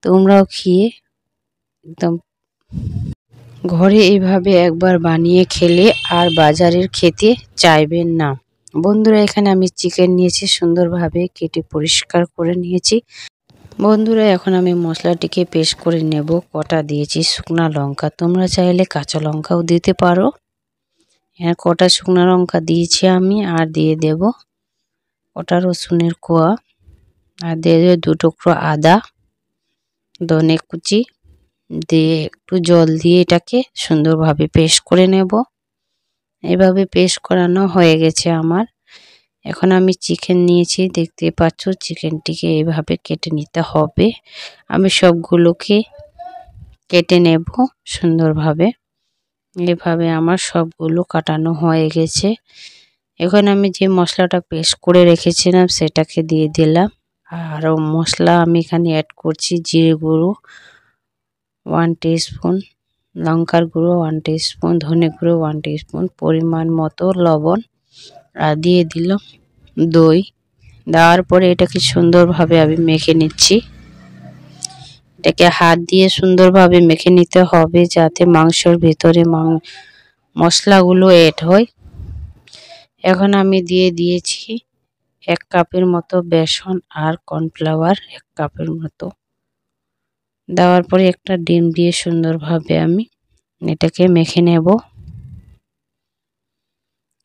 তোমরাও খেয়ে একদম ঘরে এইভাবে একবার বানিয়ে খেলে আর বাজারের খেতে চাইবেন না। বন্ধুরা, এখানে আমি চিকেন নিয়েছি, সুন্দরভাবে কেটে পরিষ্কার করে নিয়েছি। বন্ধুরা, এখন আমি মশলাটিকে পেস্ট করে নেব। কটা দিয়েছি শুকনা লঙ্কা, তোমরা চাইলে কাঁচা লঙ্কাও দিতে পারো। হ্যাঁ, কটা শুকনা লঙ্কা দিয়েছি আমি, আর দিয়ে দেব কটা রসুনের কোয়া, আর দিয়ে দেব 2 টুকরো আদা, ধনে কুচি দিয়ে একটু জল দিয়ে এটাকে সুন্দরভাবে পেস্ট করে নেব। এভাবে পেস্ট করানো হয়ে গেছে আমার। এখন আমি চিকেন নিয়েছি, দেখতে পাচ্ছ চিকেনটিকে এইভাবে কেটে নিতে হবে। আমি সবগুলোকে কেটে নেব সুন্দরভাবে। এভাবে আমার সবগুলো কাটানো হয়ে গেছে। এখন আমি যে মশলাটা পেস্ট করে রেখেছিলাম সেটাকে দিয়ে দিলাম। আর মশলা আমি এখানে অ্যাড করছি জিরে গুঁড়ো 1 টিস্পুন, লঙ্কার গুঁড়ো 1 টিস্পুন, ধনে গুঁড়ো 1 টিস্পুন, পরিমাণ মতো লবণ, আর দিয়ে দিলাম দই। দেওয়ার পরে এটাকে সুন্দরভাবে আমি মেখে নিচ্ছি। এটাকে হাত দিয়ে সুন্দরভাবে মেখে নিতে হবে যাতে মাংসের ভেতরে মশলাগুলো এড হয়। এখন আমি দিয়ে দিয়েছি 1 কাপের মতো বেসন আর কর্নফ্লাওয়ার 1 কাপের মতো। দেওয়ার পরে একটা ডিম দিয়ে সুন্দরভাবে আমি এটাকে মেখে নেব।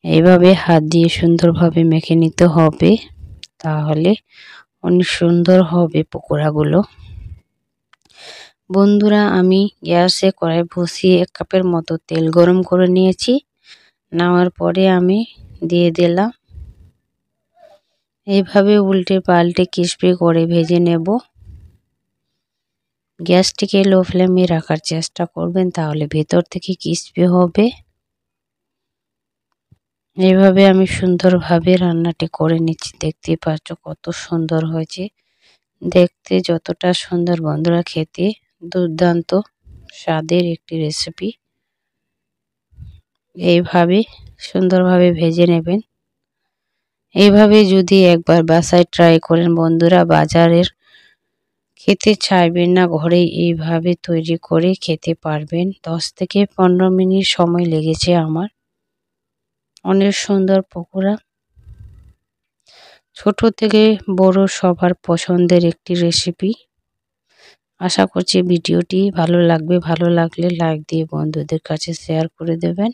এইভাবে হাত দিয়ে সুন্দরভাবে মেখে নিতে হবে, তাহলে অনেক সুন্দর হবে পকোড়াগুলো। বন্ধুরা, আমি গ্যাসে কড়াই বসিয়ে 1 কাপের মতো তেল গরম করে নিয়েছি। নেওয়ার পরে আমি দিয়ে দিলাম। এইভাবে উল্টে পাল্টে ক্রিস্পি করে ভেজে নেব। গ্যাসটিকে লো ফ্লেমে রাখার চেষ্টা করবেন, তাহলে ভেতর থেকে ক্রিস্পি হবে। এইভাবে আমি সুন্দরভাবে রান্নাটি করে নিচ্ছি। দেখতেই পাচ্ছ কত সুন্দর হয়েছে। দেখতে যতটা সুন্দর, বন্ধুরা খেতে দুর্দান্ত স্বাদের একটি রেসিপি। এইভাবে সুন্দরভাবে ভেজে নেবেন। এইভাবে যদি একবার বাসায় ট্রাই করেন বন্ধুরা, বাজারের খেতে চাইবেন না, ঘরে এইভাবে তৈরি করে খেতে পারবেন। 10 থেকে 15 মিনিট সময় লেগেছে আমার। অনেক সুন্দর পকোড়া, ছোট থেকে বড় সবার পছন্দের একটি রেসিপি। আশা করছি ভিডিওটি ভালো লাগবে। ভালো লাগলে লাইক দিয়ে বন্ধুদের কাছে শেয়ার করে দেবেন।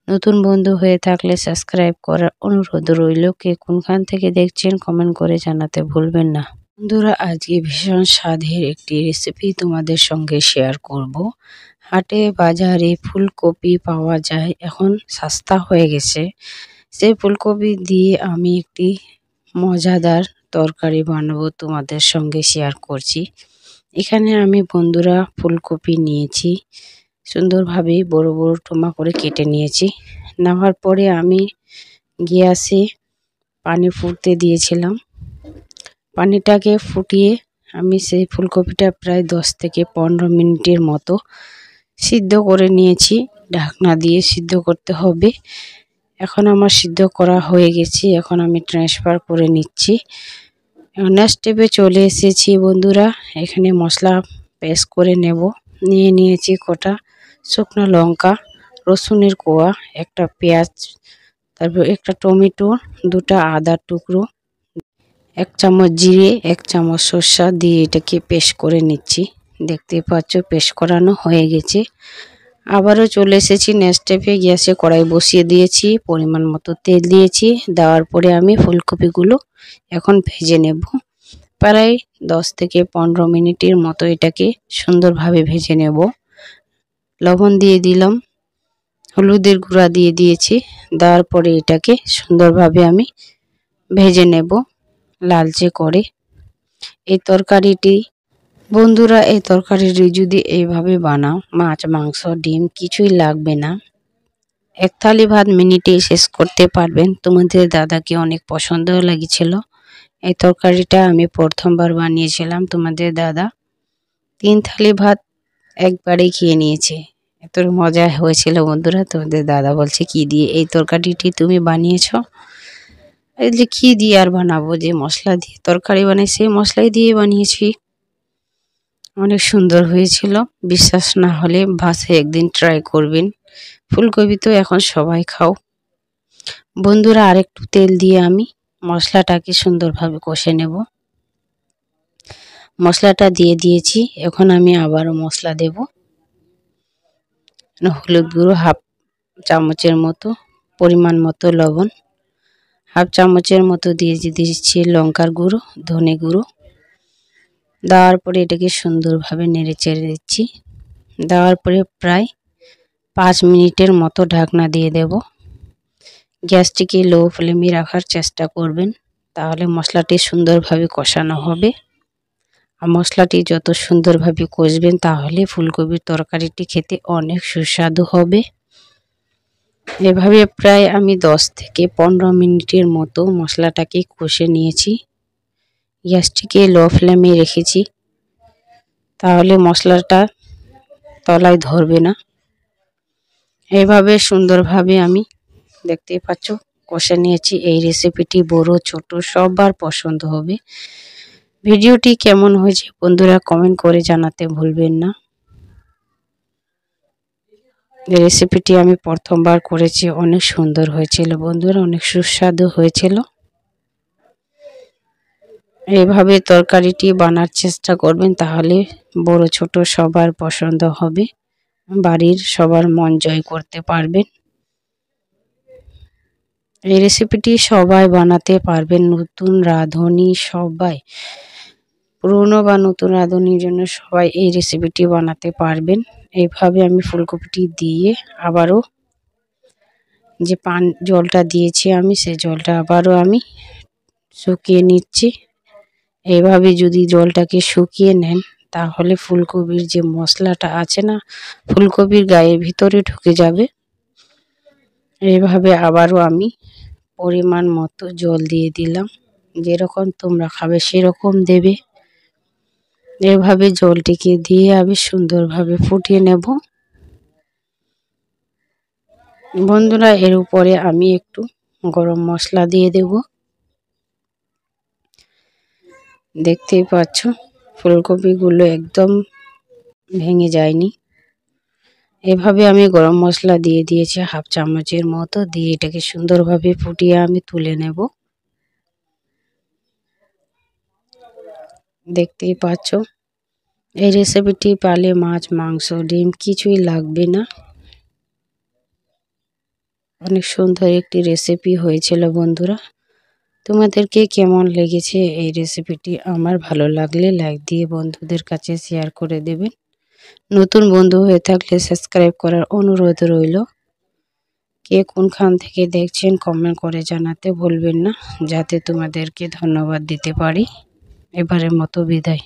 নতুন বন্ধু হয়ে থাকলে সাবস্ক্রাইব করার অনুরোধ রইল। কে কোনখান থেকে দেখছেন কমেন্ট করে জানাতে ভুলবেন না। বন্ধুরা, আজকে ভীষণ স্বাদের একটি রেসিপি তোমাদের সঙ্গে শেয়ার করব। হাটে বাজারে ফুলকপি পাওয়া যায়, এখন সস্তা হয়ে গেছে। সেই ফুলকপি দিয়ে আমি একটি মজাদার তরকারি বানাবো, তোমাদের সঙ্গে শেয়ার করছি। এখানে আমি বন্ধুরা ফুলকপি নিয়েছি, সুন্দরভাবে বড় বড় টুকরো করে কেটে নিয়েছি। নেওয়ার পরে আমি গ্যাসে পানি ফুটতে দিয়েছিলাম। পানিটাকে ফুটিয়ে আমি সেই ফুলকপিটা প্রায় 10 থেকে 15 মিনিটের মতো সিদ্ধ করে নিয়েছি। ঢাকনা দিয়ে সিদ্ধ করতে হবে। এখন আমার সিদ্ধ করা হয়ে গেছে। এখন আমি ট্রান্সফার করে নিচ্ছি। নেক্সট স্টেপে চলে এসেছি বন্ধুরা। এখানে মশলা পেস্ট করে নেব। নিয়েছি কটা শুকনো লঙ্কা, রসুনের কোয়া, একটা পেঁয়াজ, তারপর একটা টমেটো, 2টা আদার টুকরো, 1 চামচ জিরে, 1 চামচ সরষা দিয়ে এটাকে পেস্ট করে নিচ্ছি। দেখতে পাচ্ছ পেস্ট করানো হয়ে গেছে। আবারও চলে এসেছি নেক্সট স্টেপে। গ্যাসে কড়াই বসিয়ে দিয়েছি, পরিমাণ মতো তেল দিয়েছি। দেওয়ার পরে আমি ফুলকপিগুলো এখন ভেজে নেব। প্রায় 10 থেকে 15 মিনিটের মতো এটাকে সুন্দরভাবে ভেজে নেব। লবণ দিয়ে দিলাম, হলুদের গুঁড়া দিয়ে দিয়েছি। দেওয়ার পরে এটাকে সুন্দরভাবে আমি ভেজে নেব লালচে করে। এই তরকারিটি বন্ধুরা, এই তরকারিটি যদি এইভাবে বানাও, মাছ, মাংস, ডিম কিছুই লাগবে না। 1 থালি ভাত মিনিটে শেষ করতে পারবেন। তোমাদের দাদাকে অনেক পছন্দ লেগেছিল। এই তরকারিটা আমি প্রথমবার বানিয়েছিলাম। তোমাদের দাদা 3 থালি ভাত একবারেই খেয়ে নিয়েছে। এত মজা হয়েছিল বন্ধুরা। তোমাদের দাদা বলছে, কি দিয়ে এই তরকারিটি তুমি বানিয়েছো? এই যে কি দিয়ে আর বানাবো, যে মশলা দিয়ে তরকারি বানাই সেই মশলাই দিয়ে বানিয়েছি। অনেক সুন্দর হয়েছিল। বিশ্বাস না হলে বাসায় একদিন ট্রাই করবেন। ফুলকপি তো এখন সবাই খাও। বন্ধুরা, আরেকটু তেল দিয়ে আমি মশলাটাকে সুন্দরভাবে কষে নেব। মশলাটা দিয়ে দিয়েছি, এখন আমি আবারও মশলা দেব। হলুদ গুঁড়ো হাফ চামচের মতো, পরিমাণ মতো লবণ, হাফ চামচের মতো দিয়ে দিচ্ছি লঙ্কার গুঁড়ো, ধনে গুঁড়ো। দেওয়ার পরে এটাকে সুন্দরভাবে নেড়ে চেড়ে দিচ্ছি। দেওয়ার পরে প্রায় 5 মিনিটের মতো ঢাকনা দিয়ে দেব। গ্যাসটিকে লো ফ্লেমে রাখার চেষ্টা করবেন, তাহলে মশলাটি সুন্দরভাবে কষানো হবে। আর মশলাটি যত সুন্দরভাবে কষবেন তাহলে ফুলকপির তরকারিটি খেতে অনেক সুস্বাদু হবে। এভাবে প্রায় আমি 10 থেকে 15 মিনিটের মতো মশলাটাকে কষে নিয়েছি। গ্যাসটিকে লো ফ্লেমে রেখেছি, তাহলে মশলাটা তলায় ধরবে না। এইভাবে সুন্দরভাবে আমি দেখতেই পাচ্ছ কষে নিয়েছি। এই রেসিপিটি বড় ছোট সবার পছন্দ হবে। ভিডিওটি কেমন হয়েছে বন্ধুরা কমেন্ট করে জানাতে ভুলবেন না। এই রেসিপিটি আমি প্রথমবার করেছি, অনেক সুন্দর হয়েছিল বন্ধুরা, অনেক সুস্বাদু হয়েছিল। এইভাবে তরকারিটি বানার চেষ্টা করবেন, তাহলে বড় ছোট সবার পছন্দ হবে। বাড়ির সবার মন জয় করতে পারবেন। এই রেসিপিটি সবাই বানাতে পারবেন, নতুন রাঁধুনি সবাই, পুরনো বা নতুন রাঁধুনির জন্য সবাই এই রেসিপিটি বানাতে পারবেন। এইভাবে আমি ফুলকপিটি দিয়ে আবারও যে জলটা দিয়েছি আমি, সেই জলটা আবারও আমি শুকিয়ে নিচ্ছি। এইভাবে যদি জলটাকে শুকিয়ে নেন তাহলে ফুলকপির যে মশলাটা আছে না, ফুলকপির গায়ের ভিতরে ঢুকে যাবে। এইভাবে আবারও আমি পরিমাণ মতো জল দিয়ে দিলাম, যেরকম তোমরা খাবে সেরকম দেবে। এভাবে জলটিকে দিয়ে আমি সুন্দরভাবে ফুটিয়ে নেব। বন্ধুরা, এর উপরে আমি একটু গরম মশলা দিয়ে দেব। দেখতেই পাচ্ছ ফুলকপিগুলো একদম ভেঙে যায়নি। এভাবে আমি গরম মশলা দিয়ে দিয়েছি হাফ চামচের মতো, দিয়ে এটাকে সুন্দরভাবে ফুটিয়ে আমি তুলে নেব। দেখতেই পাচ্ছ এই রেসিপিটি পালে মাছ, মাংস, ডিম কিছুই লাগবে না। অনেক সুন্দর একটি রেসিপি হয়েছিল বন্ধুরা। তোমাদেরকে কেমন লেগেছে এই রেসিপিটি? আমার ভালো লাগলে লাইক দিয়ে বন্ধুদের কাছে শেয়ার করে দেবেন। নতুন বন্ধু হয়ে থাকলে সাবস্ক্রাইব করার অনুরোধ রইল। কে কোনখান থেকে দেখছেন কমেন্ট করে জানাতে ভুলবেন না, যাতে তোমাদেরকে ধন্যবাদ দিতে পারি। এবারের মতো বিদায়।